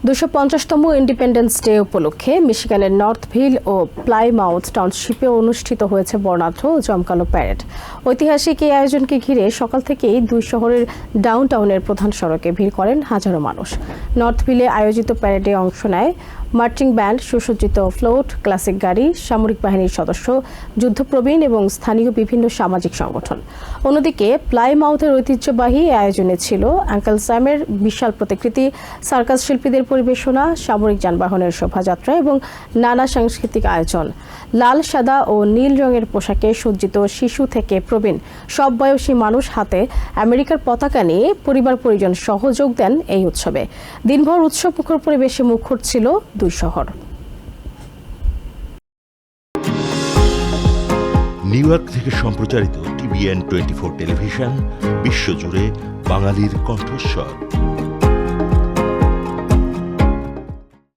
250তম independence day উপলক্ষে মিশিগানের নর্থভিল ও Plymouth টাউনশিপে অনুষ্ঠিত হয়েছে বর্ণাঢ্য ও জমকালো প্যারেড। ঐতিহাসিক এই আয়োজনকে ঘিরে সকাল থেকেই দুই শহরের ডাউনটাউনের প্রধান সড়কে ভিড় করেন হাজারো মানুষ। নর্থভিলে আয়োজিত প্যারেডে অংশ নেয় মার্চিং ব্যান্ড, সুসজ্জিত ফ্লোট, ক্লাসিক গাড়ি, সামরিক বাহিনীর সদস্য, যুদ্ধপ্রবীণ এবং স্থানীয় বিভিন্ন সামাজিক সংগঠন। অন্যদিকে প্লাইমাউথের ঐতিহ্যবাহী আয়োজনে ছিল আঙ্কেল স্যামের বিশাল প্রতিকৃতি, সার্কাস শিল্পীদের পরিবেশনা, সামরিক যানবাহনের শোভাযাত্রা এবং নানা সাংস্কৃতিক আয়োজন। লাল, সাদা ও নীল রঙের পোশাকে সজ্জিত শিশু থেকে প্রবীণ সব বয়সী মানুষ হাতে আমেরিকার পতাকা নিয়ে পরিবার পরিজন সহ যোগ দেন এই উৎসবে। দিনভর উৎসবমুখর পরিবেশে মুখর ছিল দুই শহর। নিউ ইয়র্ক থেকে সম্প্রচারিত TVN 24 টেলিভিশন বিশ্বজুড়ে বাঙালির কণ্ঠস্বর।